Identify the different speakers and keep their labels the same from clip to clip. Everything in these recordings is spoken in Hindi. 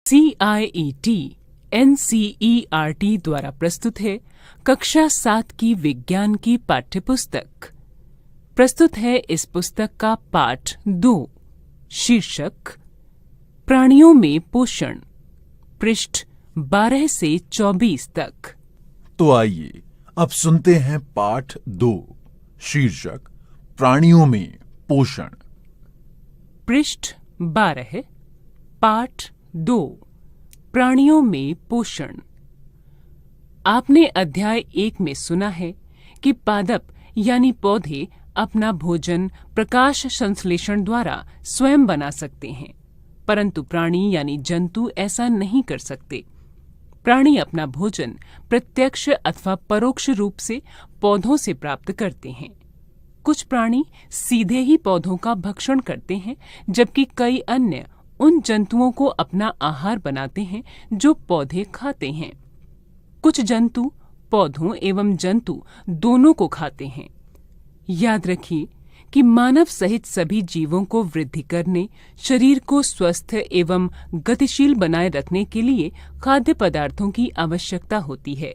Speaker 1: CIET NCERT द्वारा प्रस्तुत है कक्षा 7 की विज्ञान की पाठ्यपुस्तक। प्रस्तुत है इस पुस्तक का पाठ 2, शीर्षक प्राणियों में पोषण, पृष्ठ 12 से 24 तक।
Speaker 2: तो आइए अब सुनते हैं पाठ 2, शीर्षक प्राणियों में पोषण।
Speaker 1: पृष्ठ 12, पाठ 2, प्राणियों में पोषण। आपने अध्याय 1 में सुना है कि पादप यानी पौधे अपना भोजन प्रकाश संश्लेषण द्वारा स्वयं बना सकते हैं, परंतु प्राणी यानी जंतु ऐसा नहीं कर सकते। प्राणी अपना भोजन प्रत्यक्ष अथवा परोक्ष रूप से पौधों से प्राप्त करते हैं। कुछ प्राणी सीधे ही पौधों का भक्षण करते हैं, जबकि कई अन्य उन जंतुओं को अपना आहार बनाते हैं जो पौधे खाते हैं। कुछ जंतु पौधों एवं जंतु दोनों को खाते हैं। याद रखिए कि मानव सहित सभी जीवों को वृद्धि करने, शरीर को स्वस्थ एवं गतिशील बनाए रखने के लिए खाद्य पदार्थों की आवश्यकता होती है।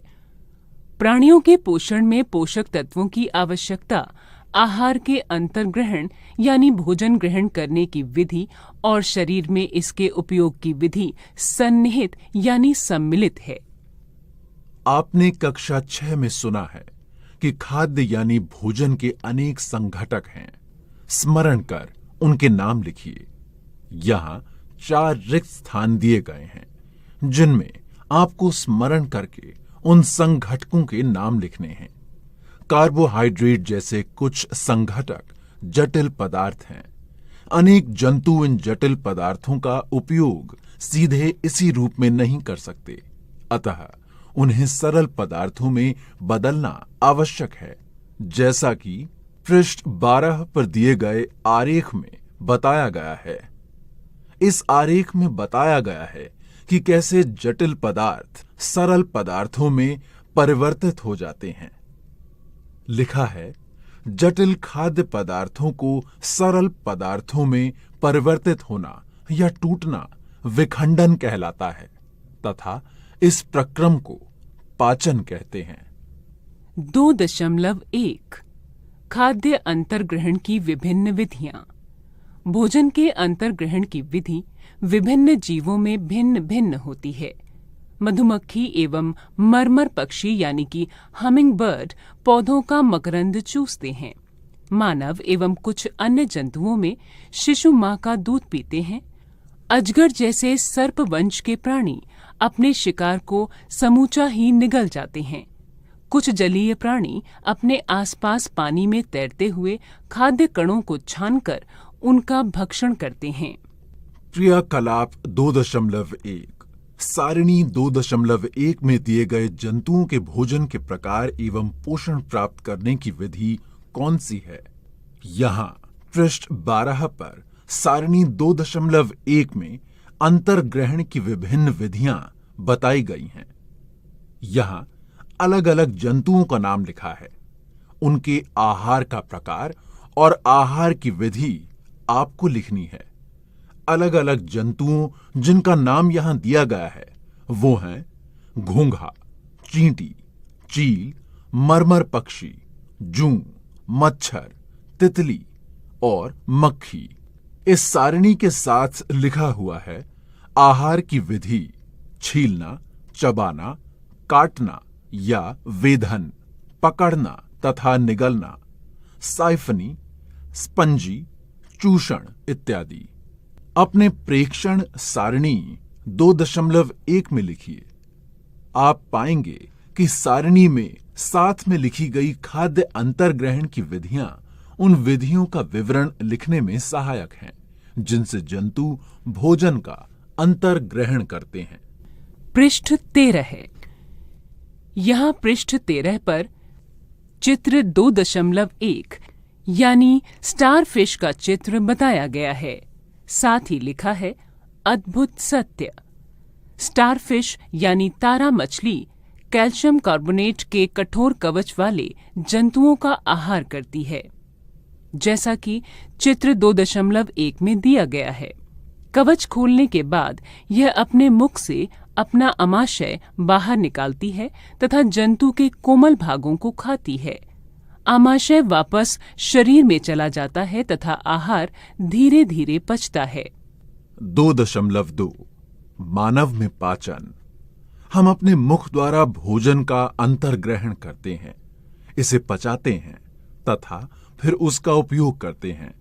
Speaker 1: प्राणियों के पोषण में पोषक तत्वों की आवश्यकता आहार के अंतर्ग्रहण यानी भोजन ग्रहण करने की विधि और शरीर में इसके उपयोग की विधि सन्निहित यानी सम्मिलित है।
Speaker 2: आपने कक्षा 6 में सुना है कि खाद्य यानी भोजन के अनेक संघटक हैं। स्मरण कर उनके नाम लिखिए। यहां 4 रिक्त स्थान दिए गए हैं, जिनमें आपको स्मरण करके उन संघटकों के नाम लिखने हैं। कार्बोहाइड्रेट जैसे कुछ संघटक जटिल पदार्थ हैं। अनेक जंतु इन जटिल पदार्थों का उपयोग सीधे इसी रूप में नहीं कर सकते, अतः उन्हें सरल पदार्थों में बदलना आवश्यक है, जैसा कि पृष्ठ 12 पर दिए गए आरेख में बताया गया है। इस आरेख में बताया गया है कि कैसे जटिल पदार्थ सरल पदार्थों में परिवर्तित हो जाते हैं। लिखा है, जटिल खाद्य पदार्थों को सरल पदार्थों में परिवर्तित होना या टूटना विखंडन कहलाता है तथा इस प्रक्रम को पाचन कहते हैं।
Speaker 1: 2.1 खाद्य अंतर्ग्रहण की विभिन्न विधियां। भोजन के अंतर्ग्रहण की विधि विभिन्न जीवों में भिन्न भिन्न होती है। मधुमक्खी एवं मरमर पक्षी यानी कि हमिंग बर्ड पौधों का मकरंद चूसते हैं। मानव एवं कुछ अन्य जंतुओं में शिशु मां का दूध पीते हैं। अजगर जैसे सर्प वंश के प्राणी अपने शिकार को समूचा ही निगल जाते हैं। कुछ जलीय प्राणी अपने आसपास पानी में तैरते हुए खाद्य कणों को छानकर उनका भक्षण करते हैं।
Speaker 2: क्रियाकलाप 2.1 सारिणी 2.1 में दिए गए जंतुओं के भोजन के प्रकार एवं पोषण प्राप्त करने की विधि कौन सी है? यहाँ पृष्ठ 12 पर सारिणी 2.1 में अंतर्ग्रहण की विभिन्न विधियां बताई गई हैं। यहाँ अलग अलग जंतुओं का नाम लिखा है। उनके आहार का प्रकार और आहार की विधि आपको लिखनी है। अलग अलग जंतुओं जिनका नाम यहां दिया गया है वो हैं घोंघा, चींटी, चील, मरमर पक्षी, जूं, मच्छर, तितली और मक्खी। इस सारिणी के साथ लिखा हुआ है आहार की विधि: छीलना, चबाना, काटना या वेधन, पकड़ना तथा निगलना, साइफनी, स्पंजी, चूषण इत्यादि। अपने प्रेक्षण सारिणी 2.1 में लिखिए। आप पाएंगे कि सारिणी में साथ में लिखी गई खाद्य अंतर्ग्रहण की विधियां उन विधियों का विवरण लिखने में सहायक हैं, जिनसे जंतु भोजन का अंतर्ग्रहण करते हैं।
Speaker 1: पृष्ठ 13 है। यहाँ पृष्ठ 13 पर चित्र 2.1 यानी स्टारफिश का चित्र बताया गया है। साथ ही लिखा है अद्भुत सत्य। स्टारफिश यानी तारा मछली कैल्शियम कार्बोनेट के कठोर कवच वाले जंतुओं का आहार करती है, जैसा कि चित्र 2.1 में दिया गया है। कवच खोलने के बाद यह अपने मुख से अपना अमाशय बाहर निकालती है तथा जंतु के कोमल भागों को खाती है। आमाशय वापस शरीर में चला जाता है तथा आहार धीरे धीरे पचता है।
Speaker 2: 2.2 मानव में पाचन। हम अपने मुख द्वारा भोजन का अंतर्ग्रहण करते हैं, इसे पचाते हैं तथा फिर उसका उपयोग करते हैं।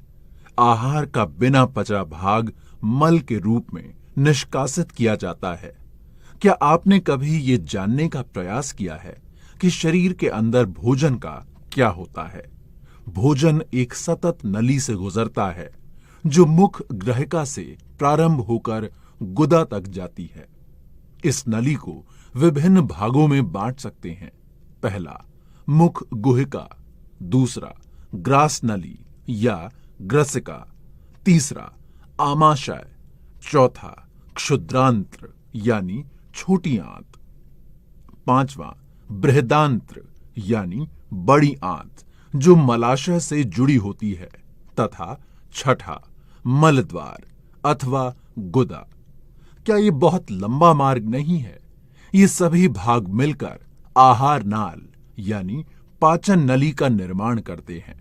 Speaker 2: आहार का बिना पचा भाग मल के रूप में निष्कासित किया जाता है। क्या आपने कभी ये जानने का प्रयास किया है कि शरीर के अंदर भोजन का क्या होता है? भोजन एक सतत नली से गुजरता है जो मुख ग्रहिका से प्रारंभ होकर गुदा तक जाती है। इस नली को विभिन्न भागों में बांट सकते हैं। पहला मुख गुहिका, दूसरा ग्रास नली या ग्रसिका, तीसरा आमाशय, चौथा क्षुद्रांत्र यानी छोटी आंत, पांचवा बृहदांत्र यानी बड़ी आंत जो मलाशय से जुड़ी होती है, तथा छठा मलद्वार अथवा गुदा। क्या ये बहुत लंबा मार्ग नहीं है? ये सभी भाग मिलकर आहार नाल यानी पाचन नली का निर्माण करते हैं।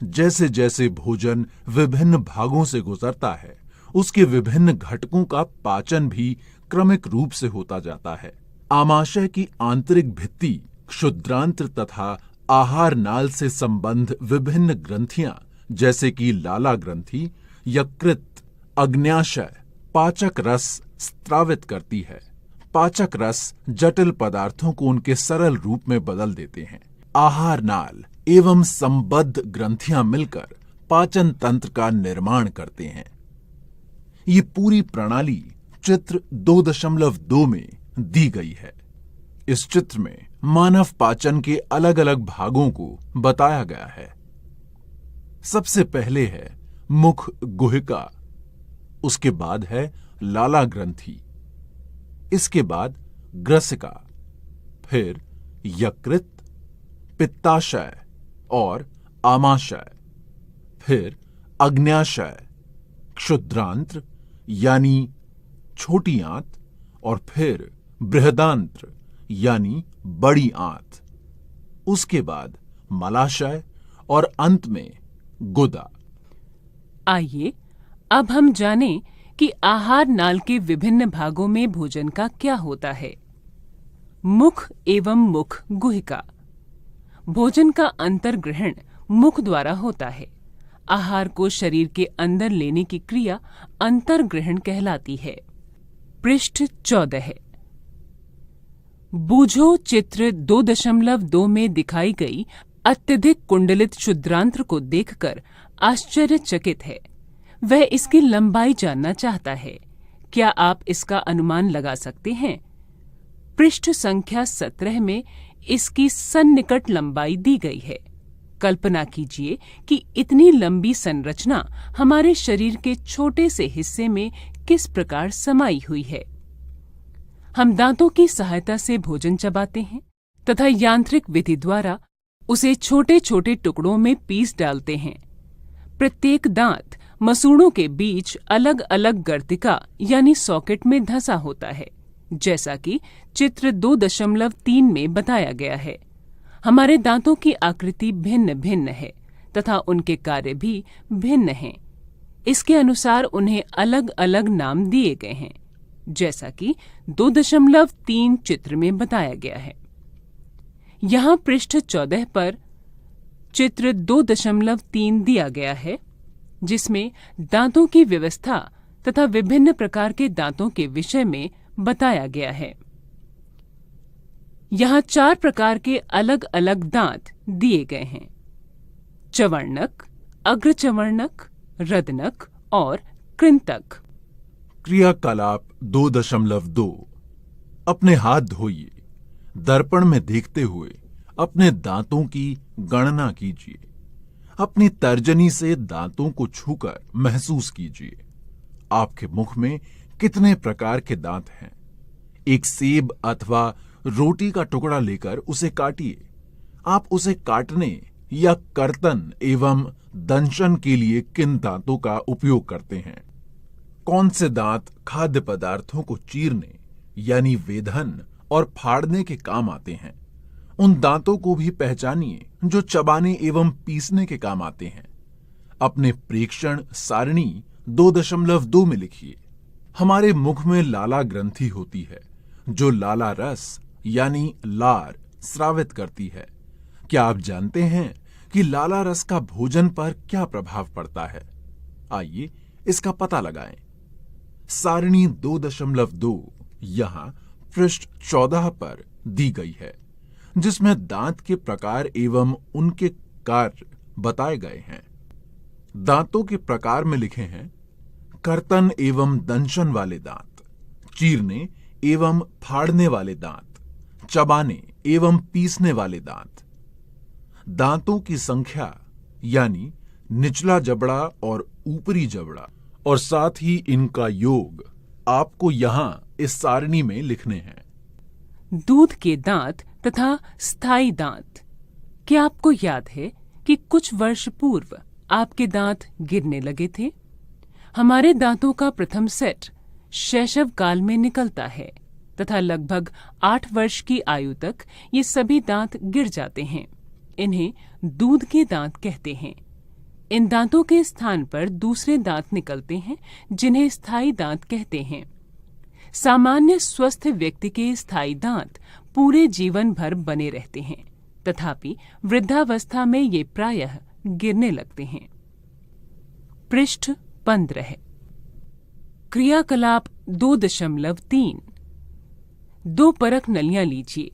Speaker 2: जैसे जैसे भोजन विभिन्न भागों से गुजरता है, उसके विभिन्न घटकों का पाचन भी क्रमिक रूप से होता जाता है। आमाशय की आंतरिक भित्ति, क्षुद्रांत्र तथा आहार नाल से संबंध विभिन्न ग्रंथियां जैसे कि लाला ग्रंथि, यकृत, अग्न्याशय पाचक रस स्त्रावित करती है। पाचक रस जटिल पदार्थों को उनके सरल रूप में बदल देते हैं। आहार नाल एवं संबद्ध ग्रंथियां मिलकर पाचन तंत्र का निर्माण करते हैं। ये पूरी प्रणाली चित्र 2.2 में दी गई है। इस चित्र में मानव पाचन के अलग अलग भागों को बताया गया है। सबसे पहले है मुख गुहिका, उसके बाद है लाला ग्रंथि, इसके बाद ग्रसिका, फिर यकृत, पित्ताशय और आमाशय, फिर अग्न्याशय, क्षुद्रांत्र यानी छोटी आंत और फिर बृहदांत्र यानी बड़ी आंत, उसके बाद मलाशय और अंत में गुदा।
Speaker 1: आइए अब हम जानें कि आहार नाल के विभिन्न भागों में भोजन का क्या होता है। मुख एवं मुख गुहिका। भोजन का अंतर्ग्रहण मुख द्वारा होता है। आहार को शरीर के अंदर लेने की क्रिया अंतर्ग्रहण कहलाती है। पृष्ठ 14। बूझो चित्र 2.2 में दिखाई गई अत्यधिक कुंडलित क्षुद्रांत्र को देखकर आश्चर्यचकित है। वह इसकी लंबाई जानना चाहता है। क्या आप इसका अनुमान लगा सकते हैं? पृष्ठ संख्या 17 में इसकी सन्निकट लंबाई दी गई है। कल्पना कीजिए कि इतनी लंबी संरचना हमारे शरीर के छोटे से हिस्से में किस प्रकार समाई हुई है। हम दांतों की सहायता से भोजन चबाते हैं तथा यांत्रिक विधि द्वारा उसे छोटे छोटे टुकड़ों में पीस डालते हैं। प्रत्येक दांत मसूड़ों के बीच अलग अलग गर्तिका यानी सॉकेट में धंसा होता है, जैसा कि चित्र 2.3 में बताया गया है। हमारे दांतों की आकृति भिन्न भिन्न है तथा उनके कार्य भी भिन्न हैं। इसके अनुसार उन्हें अलग अलग नाम दिए गए हैं, जैसा कि 2.3 चित्र में बताया गया है। यहाँ पृष्ठ 14 पर चित्र 2.3 दिया गया है, जिसमें दांतों की व्यवस्था तथा विभिन्न प्रकार के दांतों के विषय में बताया गया है। यहाँ 4 प्रकार के अलग अलग दांत दिए गए हैं: चवर्णक, अग्रचवर्णक, रदनक और कृंतक।
Speaker 2: क्रियाकलाप 2.2 अपने हाथ धोइए। दर्पण में देखते हुए अपने दांतों की गणना कीजिए। अपनी तर्जनी से दांतों को छूकर महसूस कीजिए। आपके मुख में कितने प्रकार के दांत हैं? एक सेब अथवा रोटी का टुकड़ा लेकर उसे काटिए। आप उसे काटने या कर्तन एवं दंशन के लिए किन दांतों का उपयोग करते हैं? कौन से दांत खाद्य पदार्थों को चीरने यानी वेधन और फाड़ने के काम आते हैं। उन दांतों को भी पहचानिए जो चबाने एवं पीसने के काम आते हैं। अपने प्रेक्षण सारणी 2.2 में लिखिए। हमारे मुख में लाला ग्रंथि होती है जो लाला रस यानी लार स्रावित करती है। क्या आप जानते हैं कि लाला रस का भोजन पर क्या प्रभाव पड़ता है? आइए इसका पता लगाएं। सारणी 2.2 यहां पृष्ठ 14 पर दी गई है, जिसमें दांत के प्रकार एवं उनके कार्य बताए गए हैं। दांतों के प्रकार में लिखे हैं कर्तन एवं दंशन वाले दांत, चीरने एवं फाड़ने वाले दांत, चबाने एवं पीसने वाले दांत। दांतों की संख्या यानी निचला जबड़ा और ऊपरी जबड़ा और साथ ही इनका योग आपको यहां इस सारणी में लिखने हैं।
Speaker 1: दूध के दांत तथा स्थायी दांत। क्या आपको याद है कि कुछ वर्ष पूर्व आपके दांत गिरने लगे थे? हमारे दांतों का प्रथम सेट शैशव काल में निकलता है तथा लगभग 8 वर्ष की आयु तक ये सभी दांत गिर जाते हैं। इन्हें दूध के दांत कहते हैं। इन दांतों के स्थान पर दूसरे दांत निकलते हैं जिन्हें स्थायी दांत कहते हैं। सामान्य स्वस्थ व्यक्ति के स्थायी दांत पूरे जीवन भर बने रहते हैं, तथापि वृद्धावस्था में ये प्रायः गिरने लगते हैं। पृष्ठ 15। क्रियाकलाप 2.3। 2 परख नलियां लीजिए,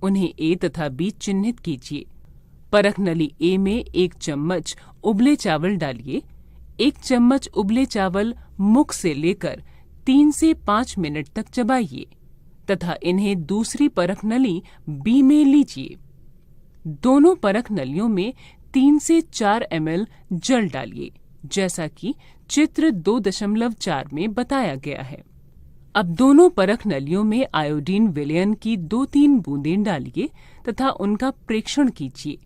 Speaker 1: उन्हें ए तथा बी चिन्हित कीजिए। परख नली ए में 1 चम्मच उबले चावल डालिए। 1 चम्मच उबले चावल मुख से लेकर 3 से 5 मिनट तक चबाइए तथा इन्हें दूसरी परख नली बी में लीजिए। दोनों परख नलियों में 3 से 4 ml जल डालिए, जैसा कि चित्र 2.4 में बताया गया है। अब दोनों परख नलियों में आयोडीन विलयन की 2-3 बूंदें डालिए तथा उनका प्रेक्षण कीजिए।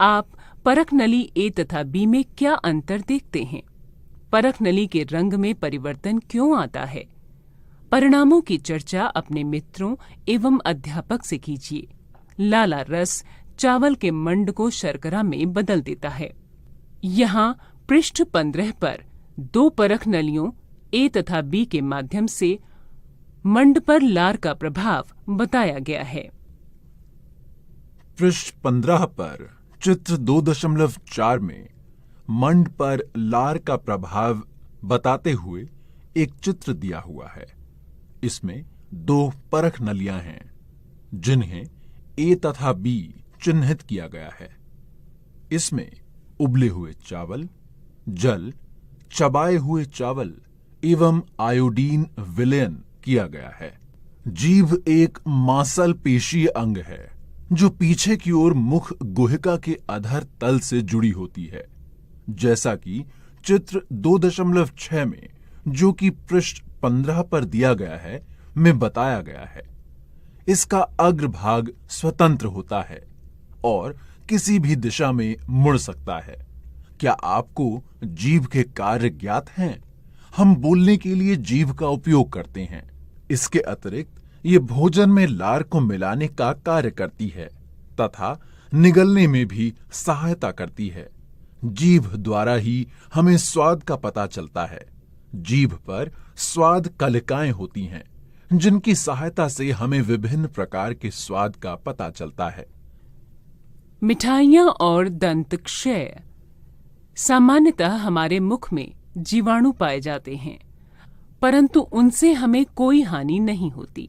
Speaker 1: आप परख नली ए तथा बी में क्या अंतर देखते हैं? परख नली के रंग में परिवर्तन क्यों आता है? परिणामों की चर्चा अपने मित्रों एवं अध्यापक से कीजिए। लाला रस चावल के मंड को शर्करा में बदल देता है। यहाँ पृष्ठ 15 पर 2 परख नलियों ए तथा बी के माध्यम से मंड पर लार का प्रभाव बताया गया है।
Speaker 2: पृष्ठ 15 पर चित्र 2.4 में मंड पर लार का प्रभाव बताते हुए एक चित्र दिया हुआ है। इसमें 2 परख नलियां हैं जिन्हें ए तथा बी चिन्हित किया गया है। इसमें उबले हुए चावल, जल, चबाए हुए चावल एवं आयोडीन विलयन किया गया है। जीभ एक मांसल पेशीय अंग है जो पीछे की ओर मुख गुहिका के अधर तल से जुड़ी होती है, जैसा कि चित्र 2.6 में, जो कि पृष्ठ 15 पर दिया गया है, में बताया गया है। इसका अग्रभाग स्वतंत्र होता है और किसी भी दिशा में मुड़ सकता है। क्या आपको जीभ के कार्य ज्ञात हैं? हम बोलने के लिए जीभ का उपयोग करते हैं। इसके अतिरिक्त ये भोजन में लार को मिलाने का कार्य करती है तथा निगलने में भी सहायता करती है। जीभ द्वारा ही हमें स्वाद का पता चलता है। जीभ पर स्वाद कलिकाएं होती हैं जिनकी सहायता से हमें विभिन्न प्रकार के स्वाद का पता चलता है।
Speaker 1: मिठाइयाँ और दंत क्षय। सामान्यतः हमारे मुख में जीवाणु पाए जाते हैं, परंतु उनसे हमें कोई हानि नहीं होती।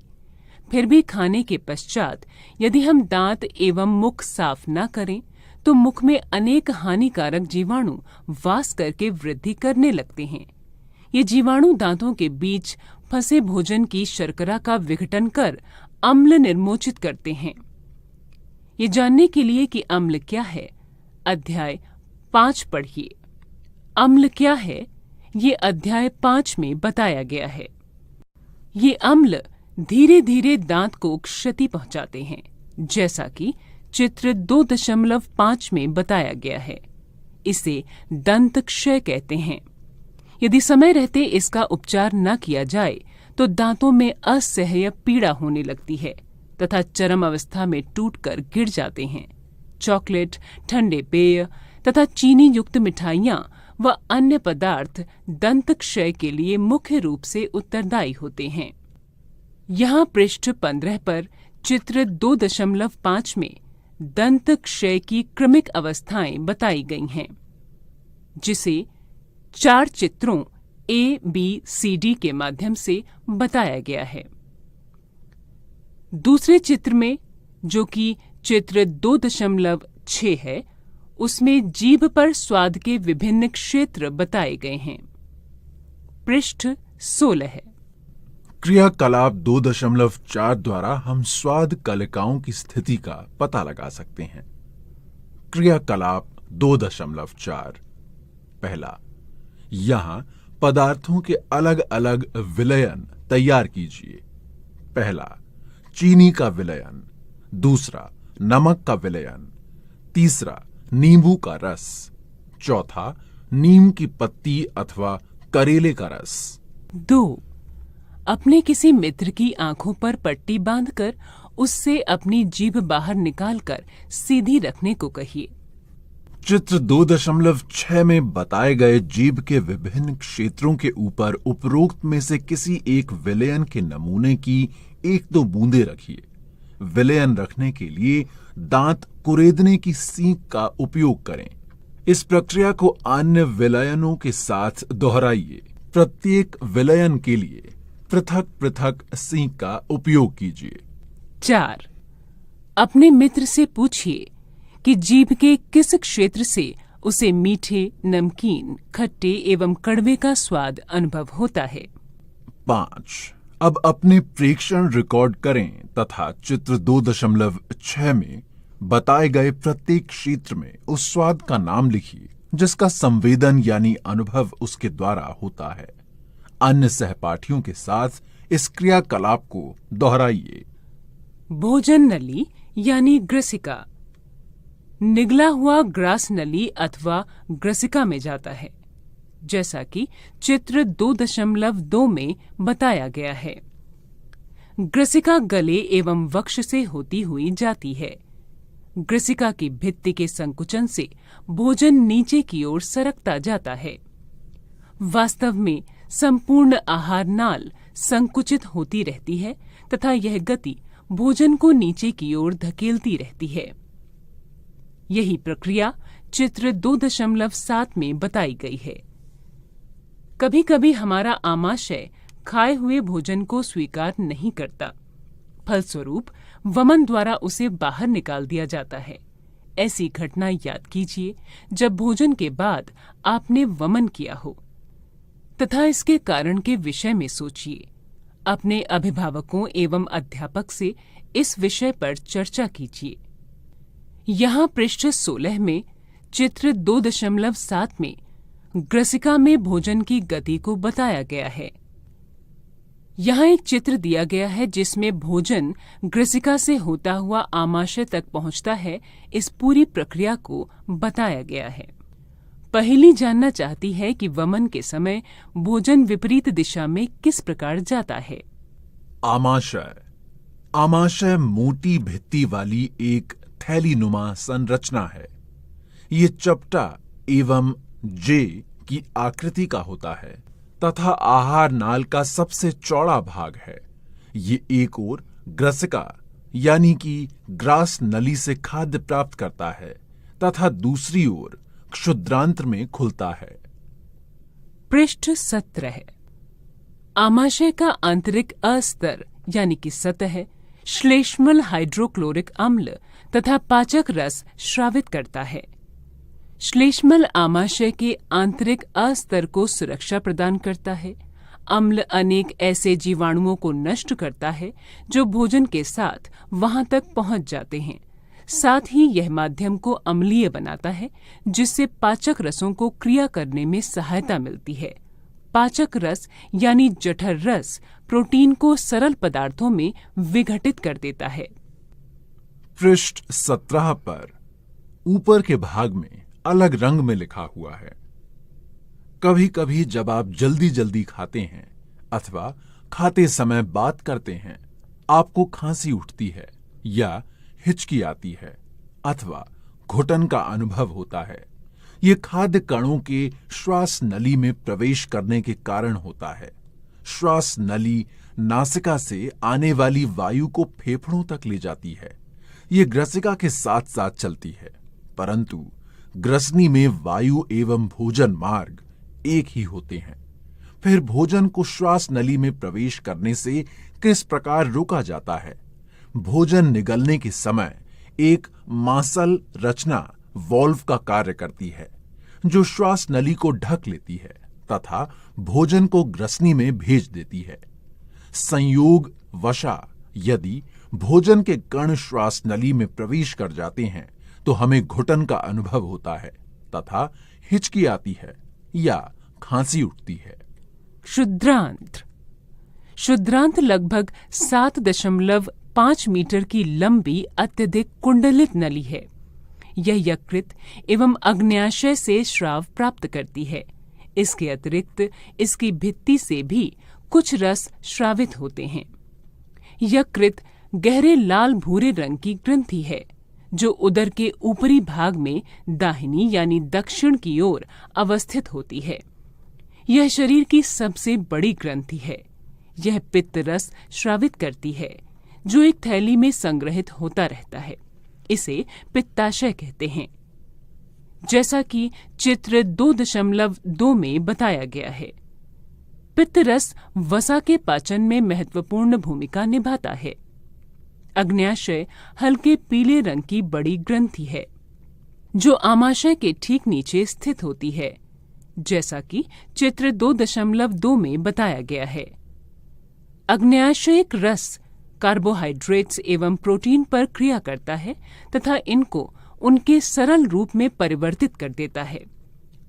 Speaker 1: फिर भी खाने के पश्चात यदि हम दांत एवं मुख साफ न करें तो मुख में अनेक हानिकारक जीवाणु वास करके वृद्धि करने लगते हैं। ये जीवाणु दांतों के बीच फंसे भोजन की शर्करा का विघटन कर अम्ल निर्मोचित करते हैं। ये जानने के लिए कि अम्ल क्या है, अध्याय 5 पढ़िए। अम्ल क्या है, ये अध्याय 5 में बताया गया है। ये अम्ल धीरे धीरे दांत को क्षति पहुंचाते हैं, जैसा कि चित्र 2.5 में बताया गया है। इसे दंत क्षय कहते हैं। यदि समय रहते इसका उपचार न किया जाए तो दांतों में असह्य पीड़ा होने लगती है तथा चरम अवस्था में टूटकर गिर जाते हैं। चॉकलेट, ठंडे पेय तथा चीनी युक्त मिठाइयाँ व अन्य पदार्थ दंत क्षय के लिए मुख्य रूप से उत्तरदायी होते हैं। यहाँ पृष्ठ 15 पर चित्र 2.5 में दंत क्षय की क्रमिक अवस्थाएं बताई गई हैं, जिसे 4 चित्रों A, B, C, D के माध्यम से बताया गया है। दूसरे चित्र में, जो कि चित्र 2.6 है, उसमें जीभ पर स्वाद के विभिन्न क्षेत्र बताए गए हैं। पृष्ठ 16 है।
Speaker 2: क्रियाकलाप 2.4 द्वारा हम स्वाद कलिकाओं की स्थिति का पता लगा सकते हैं। क्रियाकलाप 2.4 पहला, यहां पदार्थों के अलग अलग विलयन तैयार कीजिए। पहला, चीनी का विलयन। दूसरा, नमक का विलयन। तीसरा, नींबू का रस। चौथा, नीम की पत्ती अथवा करेले का रस।
Speaker 1: 2. अपने किसी मित्र की आंखों पर पट्टी बांधकर उससे अपनी जीभ बाहर निकालकर सीधी रखने को कहिए।
Speaker 2: चित्र 2.6 में बताए गए जीभ के विभिन्न क्षेत्रों के ऊपर उपरोक्त में से किसी एक विलयन के नमूने की 1-2 बूंदें रखिए। विलयन रखने के लिए दांत कुरेदने की सींक का उपयोग करें। इस प्रक्रिया को अन्य विलयनों के साथ दोहराइए। प्रत्येक विलयन के लिए पृथक पृथक सींक का उपयोग कीजिए।
Speaker 1: 4. अपने मित्र से पूछिए कि जीभ के किस क्षेत्र से उसे मीठे, नमकीन, खट्टे एवं कड़वे का स्वाद अनुभव होता है।
Speaker 2: 5. अब अपने प्रेक्षण रिकॉर्ड करें तथा चित्र 2.6 में बताए गए प्रत्येक क्षेत्र में उस स्वाद का नाम लिखिए जिसका संवेदन यानी अनुभव उसके द्वारा होता है। अन्य सहपाठियों के साथ इस क्रियाकलाप को दोहराइए।
Speaker 1: भोजन नली यानी ग्रसिका निगला हुआ ग्रास नली अथवा ग्रसिका में जाता है, जैसा कि चित्र 2.2 में बताया गया है। ग्रसिका गले एवं वक्ष से होती हुई जाती है। ग्रसिका की भित्ति के संकुचन से भोजन नीचे की ओर सरकता जाता है। वास्तव में संपूर्ण आहार नाल संकुचित होती रहती है तथा यह गति भोजन को नीचे की ओर धकेलती रहती है। यही प्रक्रिया चित्र 2.7 में बताई गई है। कभी कभी हमारा आमाशय खाए हुए भोजन को स्वीकार नहीं करता, फलस्वरूप वमन द्वारा उसे बाहर निकाल दिया जाता है। ऐसी घटना याद कीजिए जब भोजन के बाद आपने वमन किया हो, तथा इसके कारण के विषय में सोचिए। अपने अभिभावकों एवं अध्यापक से इस विषय पर चर्चा कीजिए। यहाँ पृष्ठ 16 में चित्र 2.7 में ग्रसिका में भोजन की गति को बताया गया है। यहाँ एक चित्र दिया गया है जिसमें भोजन ग्रसिका से होता हुआ आमाशय तक पहुँचता है। इस पूरी प्रक्रिया को बताया गया है। पहेली जानना चाहती है कि वमन के समय भोजन विपरीत दिशा में किस प्रकार जाता है।
Speaker 2: आमाशय। आमाशय मोटी भित्ति वाली एक थैलीनुमा संरचना है। ये चपटा एवं जे की आकृति का होता है तथा आहार नाल का सबसे चौड़ा भाग है। ये एक ओर ग्रसिका यानी कि ग्रास नली से खाद्य प्राप्त करता है तथा दूसरी ओर क्षुद्रांत्र में खुलता है।
Speaker 1: पृष्ठ 17 है। आमाशय का आंतरिक अस्तर यानी कि सतह श्लेष्मल हाइड्रोक्लोरिक अम्ल तथा पाचक रस स्रावित करता है। श्लेष्मल आमाशय के आंतरिक अस्तर को सुरक्षा प्रदान करता है। अम्ल अनेक ऐसे जीवाणुओं को नष्ट करता है जो भोजन के साथ वहां तक पहुंच जाते हैं। साथ ही यह माध्यम को अम्लीय बनाता है, जिससे पाचक रसों को क्रिया करने में सहायता मिलती है। पाचक रस यानी जठर रस प्रोटीन को सरल पदार्थों में विघटित कर देता है।
Speaker 2: पृष्ठ 17 पर ऊपर के भाग में अलग रंग में लिखा हुआ है। कभी कभी जब आप जल्दी जल्दी खाते हैं अथवा खाते समय बात करते हैं, आपको खांसी उठती है या हिचकी आती है अथवा घुटन का अनुभव होता है। ये खाद्य कणों के श्वास नली में प्रवेश करने के कारण होता है। श्वास नली नासिका से आने वाली वायु को फेफड़ों तक ले जाती है। ये ग्रसिका के साथ साथ चलती है, परंतु ग्रसनी में वायु एवं भोजन मार्ग एक ही होते हैं। फिर भोजन को श्वास नली में प्रवेश करने से किस प्रकार रोका जाता है? भोजन निगलने के समय एक मांसल रचना वॉल्व का कार्य करती है, जो श्वास नली को ढक लेती है तथा भोजन को ग्रसनी में भेज देती है। संयोग वशा यदि भोजन के कण श्वास नली में प्रवेश कर जाते हैं तो हमें घुटन का अनुभव होता है तथा हिचकी आती है या खांसी उठती है।
Speaker 1: क्षुद्रांत्र। क्षुद्रांत लगभग 7.5 मीटर की लंबी अत्यधिक कुंडलित नली है। यह यकृत एवं अग्न्याशय से स्राव प्राप्त करती है। इसके अतिरिक्त इसकी भित्ति से भी कुछ रस श्रावित होते हैं। यकृत गहरे लाल भूरे रंग की ग्रंथि है, जो उदर के ऊपरी भाग में दाहिनी यानी दक्षिण की ओर अवस्थित होती है। यह शरीर की सबसे बड़ी ग्रंथि है। यह पित्त रस श्रावित करती है, जो एक थैली में संग्रहित होता रहता है। इसे पित्ताशय कहते हैं, जैसा कि चित्र 2.2 में बताया गया है। पित्त रस वसा के पाचन में महत्वपूर्ण भूमिका निभाता है। अग्न्याशय हल्के पीले रंग की बड़ी ग्रंथि है, जो आमाशय के ठीक नीचे स्थित होती है, जैसा कि चित्र 2.2 में बताया गया है। अग्न्याशयिक रस कार्बोहाइड्रेट्स एवं प्रोटीन पर क्रिया करता है तथा इनको उनके सरल रूप में परिवर्तित कर देता है।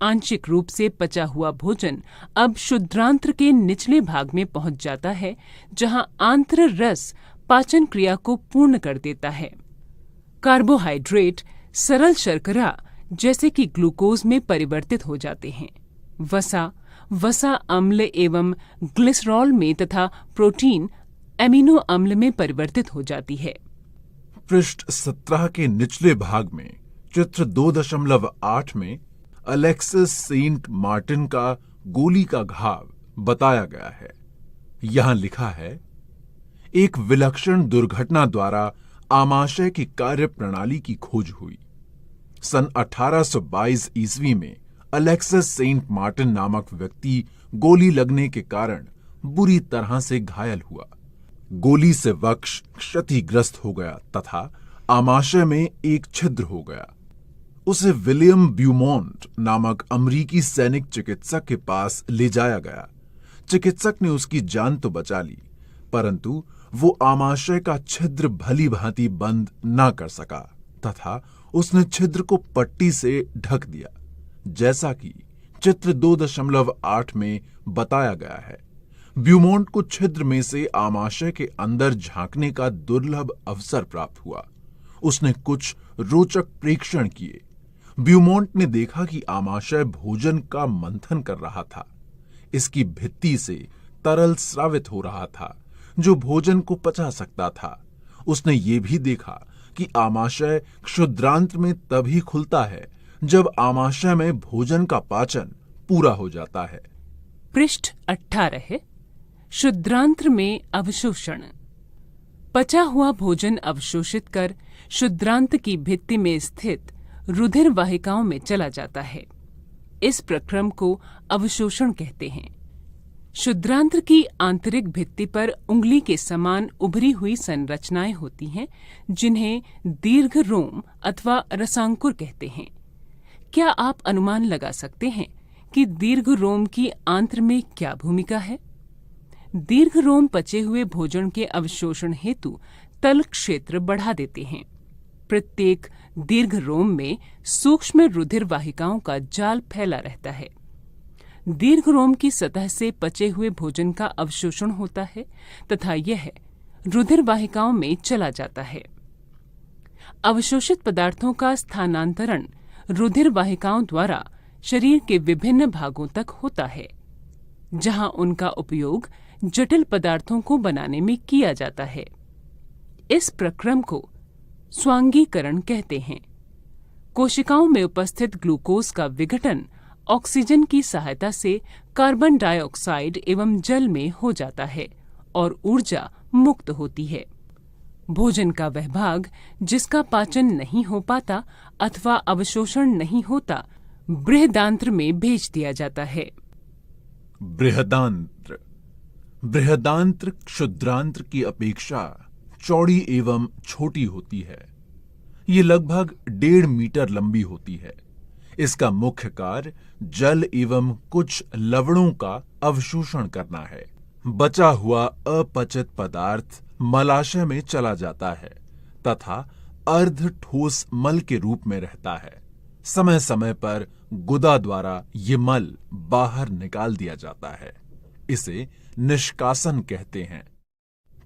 Speaker 1: आंशिक रूप से पचा हुआ भोजन अब क्षुद्रांत्र के निचले भाग में पहुंच जाता है, जहां आंत्र रस पाचन क्रिया को पूर्ण कर देता है। कार्बोहाइड्रेट सरल शर्करा जैसे कि ग्लूकोज में परिवर्तित हो जाते हैं। वसा अम्ल एवं ग्लिसरॉल में तथा प्रोटीन एमिनो अम्ल में परिवर्तित हो जाती है।
Speaker 2: पृष्ठ 17 के निचले भाग में चित्र 2.8 में अलेक्सिस सेंट मार्टिन का गोली का घाव बताया गया है। यहां लिखा है, एक विलक्षण दुर्घटना द्वारा आमाशय की कार्य प्रणाली की खोज हुई। सन 1822 ईस्वी में अलेक्सिस सेंट मार्टिन नामक व्यक्ति गोली लगने के कारण बुरी तरह से घायल हुआ। गोली से वक्ष क्षतिग्रस्त हो गया तथा आमाशय में एक छिद्र हो गया। उसे विलियम ब्यूमॉन्ट नामक अमरीकी सैनिक चिकित्सक के पास ले जाया गया। चिकित्सक ने उसकी जान तो बचा ली, परंतु वो आमाशय का छिद्र भली भांति बंद न कर सका तथा उसने छिद्र को पट्टी से ढक दिया, जैसा कि चित्र 2.8 में बताया गया है। ब्यूमॉन्ट को छिद्र में से आमाशय के अंदर झांकने का दुर्लभ अवसर प्राप्त हुआ। उसने कुछ रोचक प्रेक्षण किए। ब्यूमॉन्ट ने देखा कि आमाशय भोजन का मंथन कर रहा था। इसकी भित्ति से तरल स्रावित हो रहा था, जो भोजन को पचा सकता था। उसने ये भी देखा कि आमाशय क्षुद्रांत्र में तभी खुलता है जब आमाशय में भोजन का पाचन पूरा हो जाता है।
Speaker 1: पृष्ठ 18 है। क्षुद्रांत्र में अवशोषण। पचा हुआ भोजन अवशोषित कर क्षुद्रांत की भित्ति में स्थित रुधिर वाहिकाओं में चला जाता है। इस प्रक्रम को अवशोषण कहते हैं। क्षुद्रांत्र की आंतरिक भित्ति पर उंगली के समान उभरी हुई संरचनाएं होती हैं, जिन्हें दीर्घ रोम अथवा रसांकुर कहते हैं। क्या आप अनुमान लगा सकते हैं कि दीर्घ रोम की आंत्र में क्या भूमिका है? दीर्घ रोम पचे हुए भोजन के अवशोषण हेतु तल क्षेत्र बढ़ा देते हैं। प्रत्येक दीर्घ रोम में सूक्ष्म रुधिर वाहिकाओं का जाल फैला रहता है। दीर्घ रोम की सतह से पचे हुए भोजन का अवशोषण होता है तथा यह रुधिर वाहिकाओं में चला जाता है। अवशोषित पदार्थों का स्थानांतरण रुधिर वाहिकाओं द्वारा शरीर के विभिन्न भागों तक होता है, जहां उनका उपयोग जटिल पदार्थों को बनाने में किया जाता है। इस प्रक्रम को स्वांगीकरण कहते हैं। कोशिकाओं में उपस्थित ग्लूकोज का विघटन ऑक्सीजन की सहायता से कार्बन डाइऑक्साइड एवं जल में हो जाता है और ऊर्जा मुक्त होती है। भोजन का वह भाग जिसका पाचन नहीं हो पाता अथवा अवशोषण नहीं होता, बृहदांत्र में भेज दिया जाता है।
Speaker 2: बृहदांत्र। बृहदांत्र क्षुद्रांत्र की अपेक्षा चौड़ी एवं छोटी होती है। ये लगभग 1.5 मीटर लंबी होती है। इसका मुख्य कार्य जल एवं कुछ लवणों का अवशोषण करना है। बचा हुआ अपचित पदार्थ मलाशय में चला जाता है तथा अर्ध ठोस मल के रूप में रहता है। समय समय पर गुदा द्वारा ये मल बाहर निकाल दिया जाता है। इसे निष्कासन कहते हैं।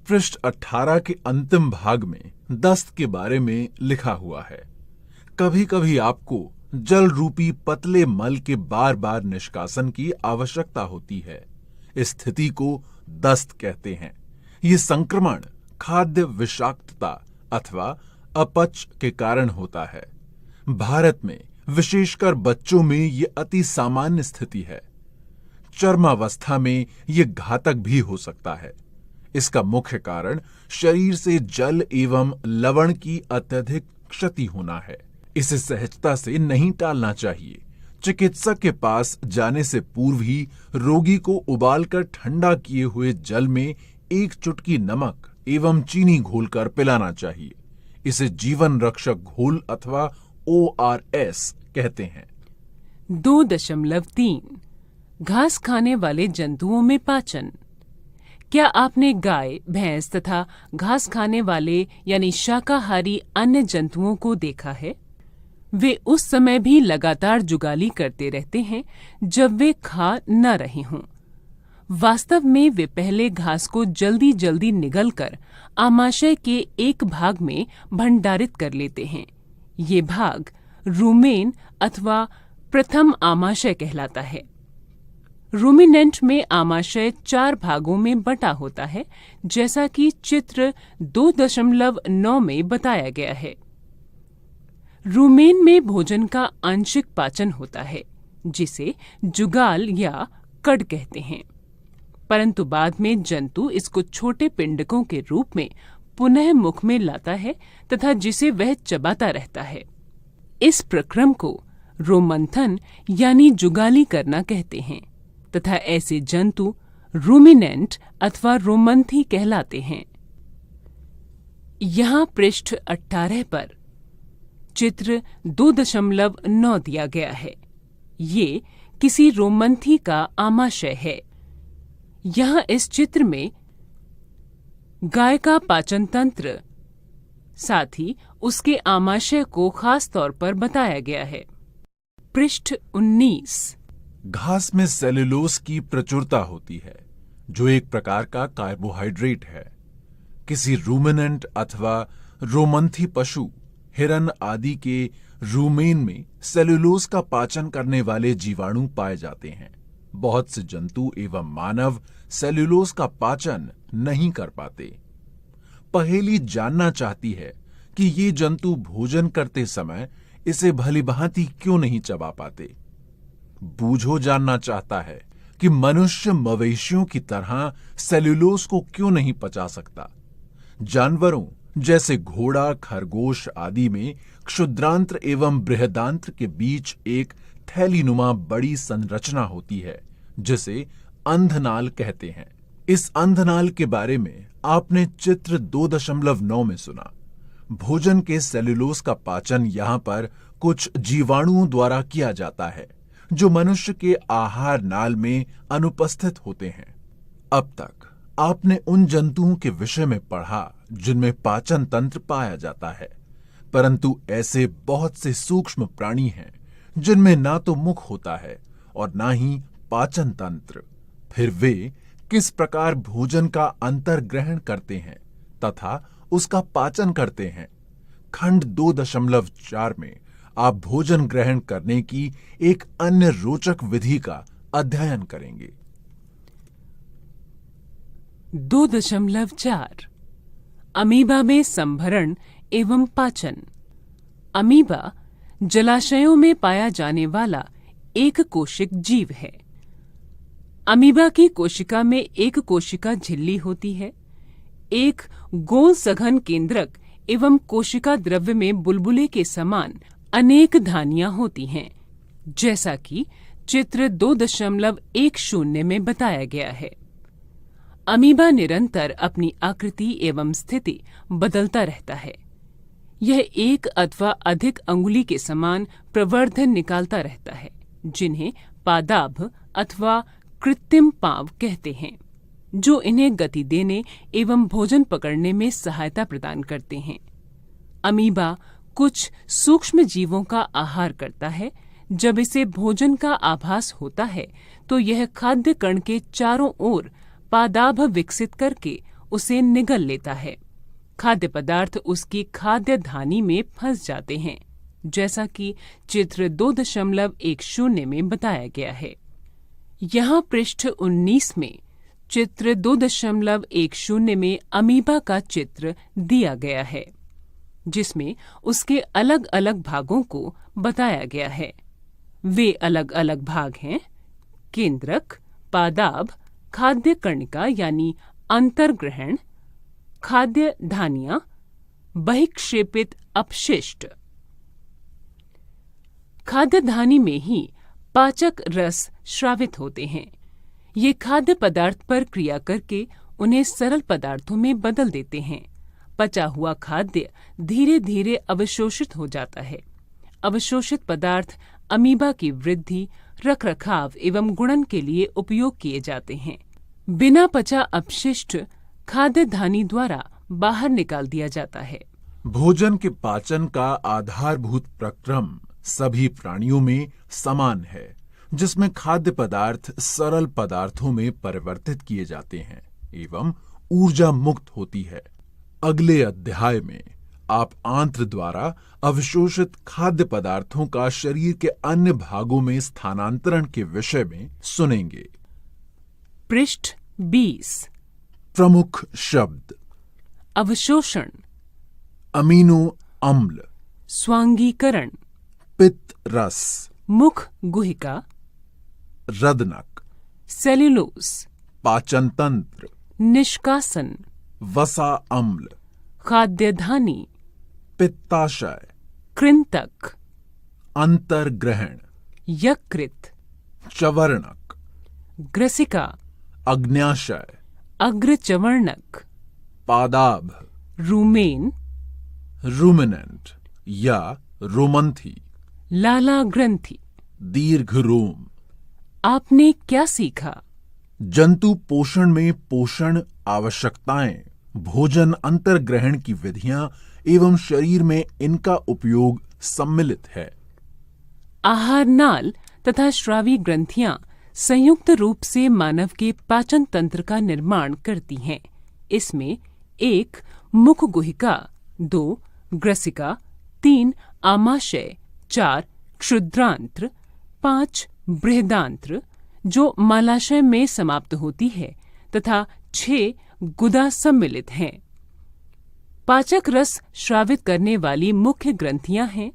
Speaker 2: पृष्ठ 18 के अंतिम भाग में दस्त के बारे में लिखा हुआ है। कभी कभी आपको जल रूपी पतले मल के बार बार निष्कासन की आवश्यकता होती है। इस स्थिति को दस्त कहते हैं। ये संक्रमण खाद्य विषाक्तता अथवा अपच के कारण होता है। भारत में विशेषकर बच्चों में ये अति सामान्य स्थिति है। चर्मावस्था में ये घातक भी हो सकता है। इसका मुख्य कारण शरीर से जल एवं लवण की अत्यधिक क्षति होना है। इसे सहजता से नहीं टालना चाहिए। चिकित्सक के पास जाने से पूर्व ही रोगी को उबालकर ठंडा किए हुए जल में 1 चुटकी नमक एवं चीनी घोलकर पिलाना चाहिए। इसे जीवन रक्षक घोल अथवा ORS कहते हैं।
Speaker 1: 2.3 घास खाने वाले जंतुओं में पाचन। क्या आपने गाय, भैंस तथा घास खाने वाले यानी शाकाहारी अन्य जंतुओं को देखा है? वे उस समय भी लगातार जुगाली करते रहते हैं जब वे खा न रहे हों। वास्तव में वे पहले घास को जल्दी जल्दी निगलकर आमाशय के एक भाग में भंडारित कर लेते हैं। ये भाग रूमेन अथवा प्रथम आमाशय कहलाता है। रूमिनेंट में आमाशय 4 भागों में बटा होता है, जैसा कि चित्र 2.9 में बताया गया है। रूमेन में भोजन का आंशिक पाचन होता है, जिसे जुगाल या कड कहते हैं, परंतु बाद में जंतु इसको छोटे पिंडकों के रूप में पुनः मुख में लाता है तथा जिसे वह चबाता रहता है। इस प्रक्रम को रोमंथन यानी जुगाली करना कहते हैं तथा ऐसे जंतु रूमिनेंट अथवा रोमंथी कहलाते हैं। यहाँ पृष्ठ 18 पर चित्र 2.9 दिया गया है। ये किसी रोमंथी का आमाशय है। यहाँ इस चित्र में गाय का पाचन तंत्र साथ ही उसके आमाशय को खास तौर पर बताया गया है। पृष्ठ 19।
Speaker 2: घास में सेल्यूलोज की प्रचुरता होती है, जो एक प्रकार का कार्बोहाइड्रेट है। किसी रूमिनेंट अथवा रोमंथी पशु, हिरन आदि के रूमेन में सेल्यूलोज का पाचन करने वाले जीवाणु पाए जाते हैं। बहुत से जंतु एवं मानव सेल्यूलोज का पाचन नहीं कर पाते। पहेली जानना चाहती है कि ये जंतु भोजन करते समय इसे भलीभांति क्यों नहीं चबा पाते। बूझो जानना चाहता है कि मनुष्य मवेशियों की तरह सेल्यूलोज को क्यों नहीं पचा सकता। जानवरों जैसे घोड़ा, खरगोश आदि में क्षुद्रांत्र एवं बृहदांत्र के बीच एक थैलीनुमा बड़ी संरचना होती है, जिसे अंधनाल कहते हैं। इस अंधनाल के बारे में आपने चित्र 2.9 में सुना। भोजन के सेल्यूलोज का पाचन यहाँ पर कुछ जीवाणुओं द्वारा किया जाता है, जो मनुष्य के आहार नाल में अनुपस्थित होते हैं। अब तक आपने उन जंतुओं के विषय में पढ़ा जिनमें पाचन तंत्र पाया जाता है, परंतु ऐसे बहुत से सूक्ष्म प्राणी हैं जिनमें ना तो मुख होता है और ना ही पाचन तंत्र। फिर वे किस प्रकार भोजन का अंतर ग्रहण करते हैं तथा उसका पाचन करते हैं। खंड 2.4 में आप भोजन ग्रहण करने की एक अन्य रोचक विधि का अध्ययन करेंगे।
Speaker 1: 2.4 अमीबा में संभरण एवं पाचन। अमीबा जलाशयों में पाया जाने वाला एक कोशिक जीव है। अमीबा की कोशिका में एक कोशिका झिल्ली होती है। एक गोल सघन केंद्रक एवं कोशिका द्रव्य में बुलबुले के समान अनेक धानियां होती हैं, जैसा कि चित्र 2.10 में बताया गया है। अमीबा निरंतर अपनी आकृति एवं स्थिति बदलता रहता है। यह एक अथवा अधिक अंगुली के समान प्रवर्धन निकालता रहता है, जिन्हें पादाभ अथवा कृत्रिम पांव कहते हैं, जो इन्हें गति देने एवं भोजन पकड़ने में सहायता प्रदान करते हैं। अमीबा कुछ सूक्ष्म जीवों का आहार करता है। जब इसे भोजन का आभास होता है तो यह खाद्य कण के चारों ओर पादाभ विकसित करके उसे निगल लेता है। खाद्य पदार्थ उसकी खाद्य धानी में फंस जाते हैं, जैसा कि चित्र 2.10 में बताया गया है। यहाँ पृष्ठ 19 में चित्र 2.10 में अमीबा का चित्र दिया गया है, जिसमें उसके अलग अलग भागों को बताया गया है। वे अलग अलग भाग हैं: केंद्रक, पादाभ, खाद्य कणिका यानी अंतर्ग्रहण, खाद्य धानियां, बहिक्षेपित अपशिष्ट। खाद्य धानी में ही पाचक रस श्रावित होते हैं। ये खाद्य पदार्थ पर क्रिया करके उन्हें सरल पदार्थों में बदल देते हैं। पचा हुआ खाद्य धीरे धीरे अवशोषित हो जाता है। अवशोषित पदार्थ अमीबा की वृद्धि, रखरखाव एवं गुणन के लिए उपयोग किए जाते हैं। बिना पचा अपशिष्ट खाद्य धानी द्वारा बाहर निकाल दिया जाता है।
Speaker 2: भोजन के पाचन का आधारभूत प्रक्रम सभी प्राणियों में समान है, जिसमें खाद्य पदार्थ सरल पदार्थों में परिवर्तित किए जाते हैं एवं ऊर्जा मुक्त होती है। अगले अध्याय में आप आंत्र द्वारा अवशोषित खाद्य पदार्थों का शरीर के अन्य भागों में स्थानांतरण के विषय में सुनेंगे।
Speaker 1: पृष्ठ 20।
Speaker 2: प्रमुख शब्द:
Speaker 1: अवशोषण,
Speaker 2: अमीनो अम्ल,
Speaker 1: स्वांगीकरण,
Speaker 2: पित्त रस,
Speaker 1: मुख गुहिका,
Speaker 2: रदनक,
Speaker 1: सेल्यूलोज,
Speaker 2: पाचन तंत्र,
Speaker 1: निष्कासन,
Speaker 2: वसा अम्ल,
Speaker 1: खाद्य धानी,
Speaker 2: पित्ताशय,
Speaker 1: कृंतक,
Speaker 2: अंतर्ग्रहण,
Speaker 1: यकृत,
Speaker 2: चवर्णक,
Speaker 1: ग्रसिका,
Speaker 2: अग्न्याशय,
Speaker 1: अग्रचवर्णक,
Speaker 2: पादाभ,
Speaker 1: रूमेन,
Speaker 2: रूमिनेंट या रोमंथी,
Speaker 1: लाला ग्रंथि।
Speaker 2: दीर्घ रोम।
Speaker 1: आपने क्या सीखा?
Speaker 2: जंतु पोषण में पोषण आवश्यकताएं, भोजन अंतर्ग्रहण की विधियां एवं शरीर में इनका उपयोग सम्मिलित है।
Speaker 1: आहार नाल तथा श्रावी ग्रंथियां संयुक्त रूप से मानव के पाचन तंत्र का निर्माण करती हैं। इसमें 1 मुख गुहिका, 2 ग्रसिका, 3 आमाशय, 4 क्षुद्रांत्र, 5 बृहदांत्र जो मालाशय में समाप्त होती है तथा 6 गुदा सम्मिलित हैं। पाचक रस श्रावित करने वाली मुख्य ग्रंथियां हैं: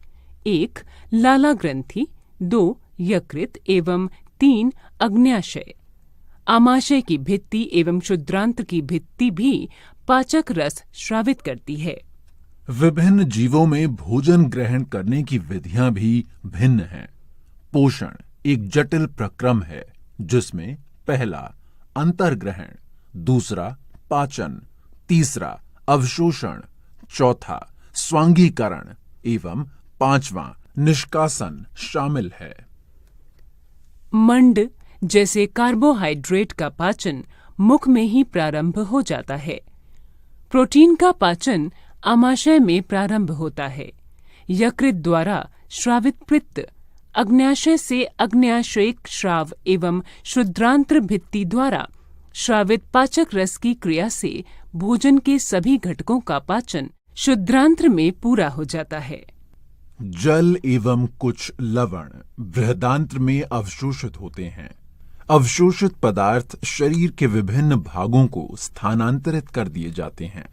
Speaker 1: 1 लाला ग्रंथि, 2 यकृत एवं 3 अग्न्याशय। आमाशय की भित्ति एवं क्षुद्रांत्र की भित्ति भी पाचक रस श्रावित करती है।
Speaker 2: विभिन्न जीवों में भोजन ग्रहण करने की विधियां भी भिन्न हैं। पोषण एक जटिल प्रक्रम है, जिसमें पहला अंतर्ग्रहण, दूसरा पाचन, तीसरा अवशोषण, चौथा स्वांगीकरण एवं 5वां निष्कासन शामिल है।
Speaker 1: मंड जैसे कार्बोहाइड्रेट का पाचन मुख में ही प्रारंभ हो जाता है। प्रोटीन का पाचन आमाशय में प्रारंभ होता है। यकृत द्वारा श्रावित पित्त अग्न्याशय से अग्न्याशयिक श्राव एवं क्षुद्रांत्र भित्ति द्वारा श्रावित पाचक रस की क्रिया से भोजन के सभी घटकों का पाचन क्षुद्रांत्र में पूरा हो जाता है।
Speaker 2: जल एवं कुछ लवण बृहदांत्र में अवशोषित होते हैं। अवशोषित पदार्थ शरीर के विभिन्न भागों को स्थानांतरित कर दिए जाते हैं।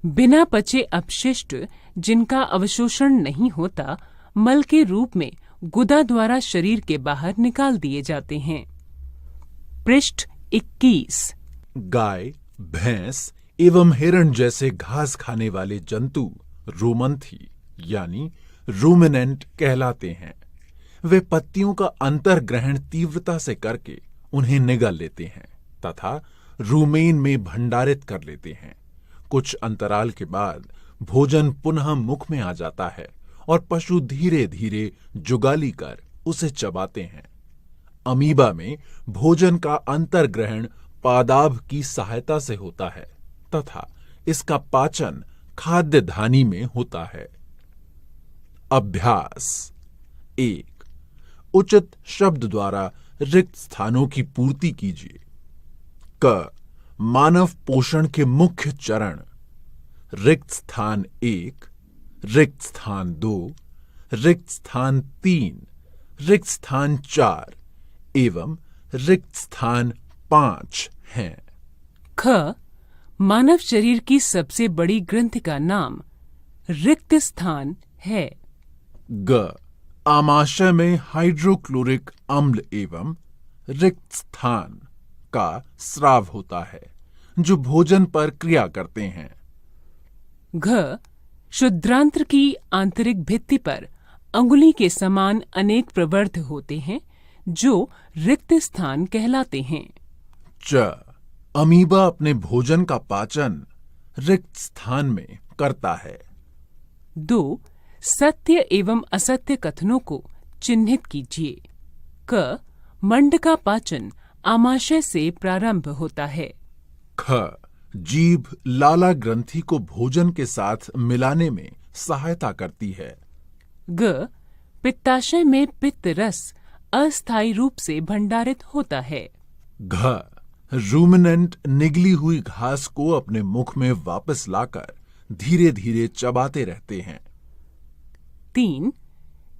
Speaker 1: बिना पचे अपशिष्ट जिनका अवशोषण नहीं होता मल के रूप में गुदा द्वारा शरीर के बाहर निकाल दिए जाते हैं। पृष्ठ 21।
Speaker 2: गाय, भैंस एवं हिरण जैसे घास खाने वाले जंतु रोमंथी यानी रूमिनेंट कहलाते हैं। वे पत्तियों का अंतर्ग्रहण तीव्रता से करके उन्हें निगल लेते हैं तथा रूमेन में भंडारित कर लेते हैं। कुछ अंतराल के बाद भोजन पुनः मुख में आ जाता है और पशु धीरे धीरे जुगाली कर उसे चबाते हैं। अमीबा में भोजन का अंतर्ग्रहण पादाभ की सहायता से होता है तथा इसका पाचन खाद्य धानी में होता है। अभ्यास 1। उचित शब्द द्वारा रिक्त स्थानों की पूर्ति कीजिए। क। मानव पोषण के मुख्य चरण। रिक्त स्थान 1, रिक्त स्थान 2, रिक्त स्थान 3, रिक्त स्थान 4 एवं रिक्त स्थान 5 हैं।
Speaker 1: ख। मानव शरीर की सबसे बड़ी ग्रंथि का नाम रिक्त स्थान है।
Speaker 2: ग। आमाशय में हाइड्रोक्लोरिक अम्ल एवं रिक्त स्थान का स्राव होता है जो भोजन पर क्रिया करते हैं।
Speaker 1: घ। शुद्रांत्र की आंतरिक भित्ति पर अंगुली के समान अनेक प्रवर्ध होते हैं जो रिक्त स्थान कहलाते हैं।
Speaker 2: च। अमीबा अपने भोजन का पाचन रिक्त स्थान में करता है।
Speaker 1: 2। सत्य एवं असत्य कथनों को चिन्हित कीजिए। क। मंड का पाचन आमाशय से प्रारंभ होता है।
Speaker 2: ख। जीभ लाला ग्रंथि को भोजन के साथ मिलाने में सहायता करती है।
Speaker 1: ग। पित्ताशय में पित्त रस अस्थायी रूप से भंडारित होता है।
Speaker 2: घ। रूमिनेंट निगली हुई घास को अपने मुख में वापस लाकर धीरे धीरे चबाते रहते हैं।
Speaker 1: 3।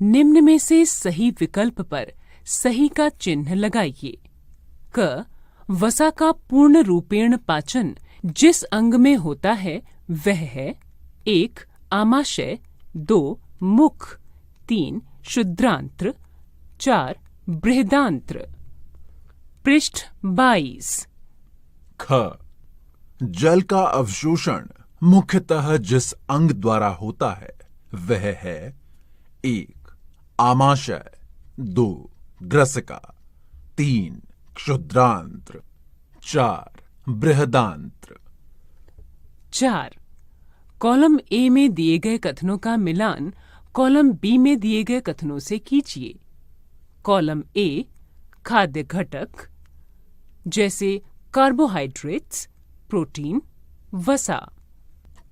Speaker 1: निम्न में से सही विकल्प पर सही का चिन्ह लगाइए। क। वसा का पूर्ण रूपेण पाचन जिस अंग में होता है वह है 1. आमाशय, 2. मुख, 3. शुद्रांत्र, 4. बृहदांत्र। पृष्ठ 22।
Speaker 2: ख। जल का अवशोषण मुख्यतः जिस अंग द्वारा होता है वह है 1. आमाशय, 2. ग्रसिका, 3. क्षुद्रांत्र, 4. बृहदांत्र।
Speaker 1: 4. कॉलम ए में दिए गए कथनों का मिलान कॉलम बी में दिए गए कथनों से कीजिए। कॉलम ए खाद्य घटक जैसे कार्बोहाइड्रेट्स, प्रोटीन, वसा।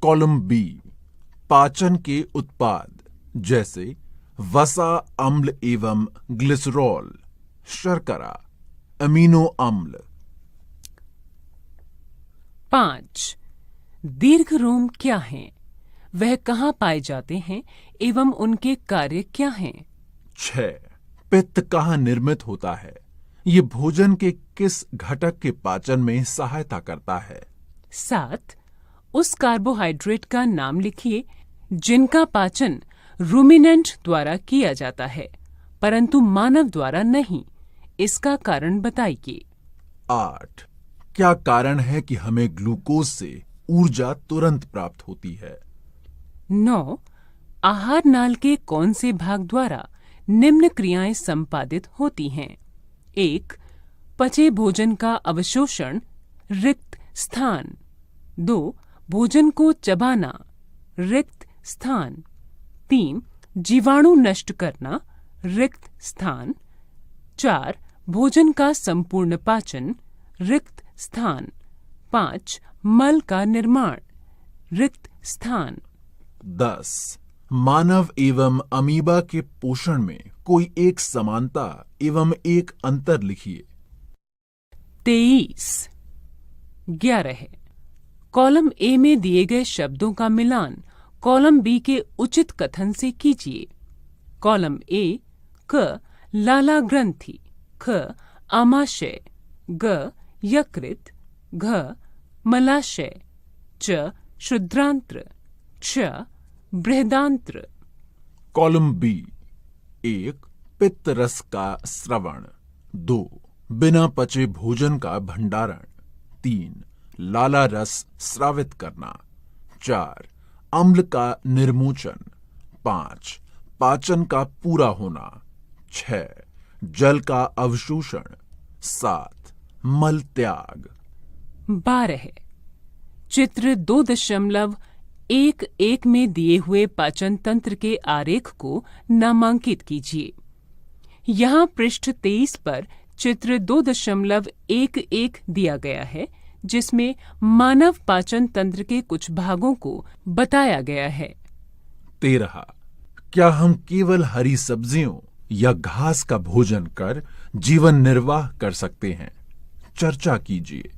Speaker 2: कॉलम बी पाचन के उत्पाद जैसे वसा अम्ल एवं ग्लिसरॉल, शर्करा, अमीनो अम्ल।
Speaker 1: 5. दीर्घ रोम क्या हैं? वह कहाँ पाए जाते हैं एवं उनके कार्य क्या हैं?
Speaker 2: 6. पित्त कहाँ निर्मित होता है? ये भोजन के किस घटक के पाचन में सहायता करता है?
Speaker 1: 7. उस कार्बोहाइड्रेट का नाम लिखिए जिनका पाचन रूमिनेंट द्वारा किया जाता है परंतु मानव द्वारा नहीं। इसका कारण बताइए।
Speaker 2: 8. क्या कारण है कि हमें ग्लूकोज से ऊर्जा तुरंत प्राप्त होती है?
Speaker 1: 9. आहार नाल के कौन से भाग द्वारा निम्न क्रियाएं संपादित होती हैं? 1. पचे भोजन का अवशोषण, रिक्त स्थान। 2. भोजन को चबाना, रिक्त स्थान। 3. जीवाणु नष्ट करना, रिक्त स्थान। 4. भोजन का संपूर्ण पाचन, रिक्त स्थान। 5. मल का निर्माण, रिक्त स्थान।
Speaker 2: 10. मानव एवं अमीबा के पोषण में कोई एक समानता एवं एक अंतर लिखिए।
Speaker 1: 23. 11. कॉलम ए में दिए गए शब्दों का मिलान कॉलम बी के उचित कथन से कीजिए। कॉलम ए, क लाला ग्रंथि, ख आमाशय, ग यकृत, घ मलाशय, च शुद्रांत्र, च बृहदांत्र।
Speaker 2: कॉलम बी, 1 पित्त रस का स्रवण, 2 बिना पचे भोजन का भंडारण, 3 लाला रस स्रावित करना, 4 अम्ल का निर्मोचन, 5 पाचन का पूरा होना, 6 जल का अवशोषण, 7 मल त्याग।
Speaker 1: 12 चित्र 2.11 में दिए हुए पाचन तंत्र के आरेख को नामांकित कीजिए। यहाँ पृष्ठ 23 पर चित्र 2.11 दिया गया है, जिसमें मानव पाचन तंत्र के कुछ भागों को बताया गया है।
Speaker 2: 13 क्या हम केवल हरी सब्जियों या घास का भोजन कर जीवन निर्वाह कर सकते हैं? चर्चा कीजिए।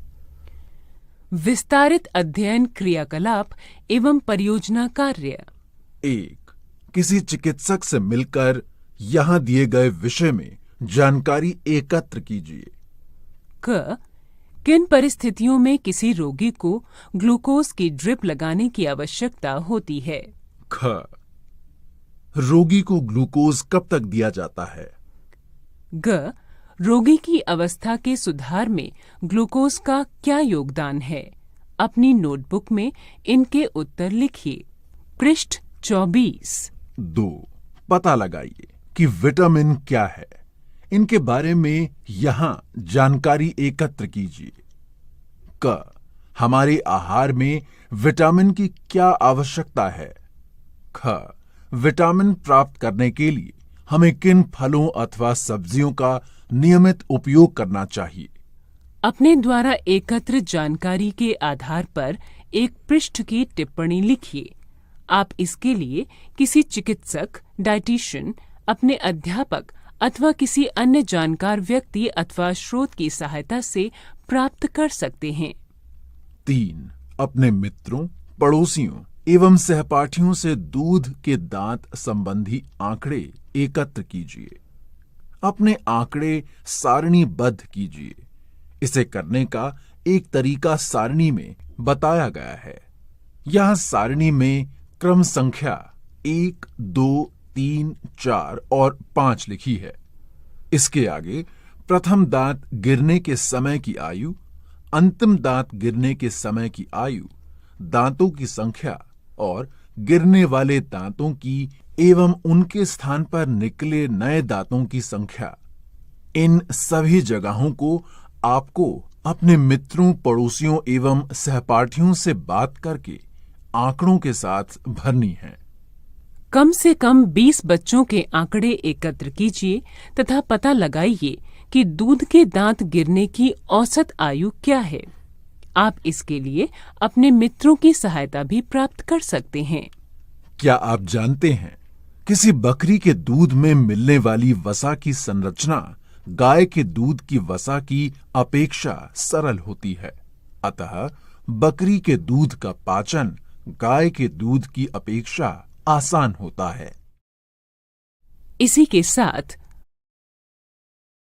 Speaker 1: विस्तारित अध्ययन क्रियाकलाप एवं परियोजना कार्य।
Speaker 2: 1 किसी चिकित्सक से मिलकर यहां दिए गए विषय में जानकारी एकत्र कीजिए।
Speaker 1: क किन परिस्थितियों में किसी रोगी को ग्लूकोज की ड्रिप लगाने की आवश्यकता होती है?
Speaker 2: ख रोगी को ग्लूकोज कब तक दिया जाता है?
Speaker 1: ग रोगी की अवस्था के सुधार में ग्लूकोज का क्या योगदान है? अपनी नोटबुक में इनके उत्तर लिखिए। पृष्ठ 24।
Speaker 2: 2 पता लगाइए कि विटामिन क्या है। इनके बारे में यहां जानकारी एकत्र कीजिए। क हमारे आहार में विटामिन की क्या आवश्यकता है? ख विटामिन प्राप्त करने के लिए हमें किन फलों अथवा सब्जियों का नियमित उपयोग करना चाहिए?
Speaker 1: अपने द्वारा एकत्र जानकारी के आधार पर एक पृष्ठ की टिप्पणी लिखिए। आप इसके लिए किसी चिकित्सक, डाइटिशियन, अपने अध्यापक अथवा किसी अन्य जानकार व्यक्ति अथवा स्रोत की सहायता से प्राप्त कर सकते हैं।
Speaker 2: 3 अपने मित्रों, पड़ोसियों एवं सहपाठियों से दूध के दांत संबंधी आंकड़े एकत्र कीजिए। अपने आंकड़े सारणीबद्ध कीजिए। इसे करने का एक तरीका सारणी में बताया गया है। यहां सारणी में क्रम संख्या 1, 2, 3, 4 और 5 लिखी है। इसके आगे प्रथम दांत गिरने के समय की आयु, अंतिम दांत गिरने के समय की आयु, दांतों की संख्या और गिरने वाले दांतों की एवं उनके स्थान पर निकले नए दांतों की संख्या। इन सभी जगहों को आपको अपने मित्रों, पड़ोसियों एवं सहपाठियों से बात करके आंकड़ों के साथ भरनी है।
Speaker 1: कम से कम 20 बच्चों के आंकड़े एकत्र कीजिए तथा पता लगाइए कि दूध के दांत गिरने की औसत आयु क्या है। आप इसके लिए अपने मित्रों की सहायता भी प्राप्त कर सकते हैं।
Speaker 2: क्या आप जानते हैं, किसी बकरी के दूध में मिलने वाली वसा की संरचना गाय के दूध की वसा की अपेक्षा सरल होती है। अतः बकरी के दूध का पाचन गाय के दूध की अपेक्षा आसान होता है।
Speaker 1: इसी के साथ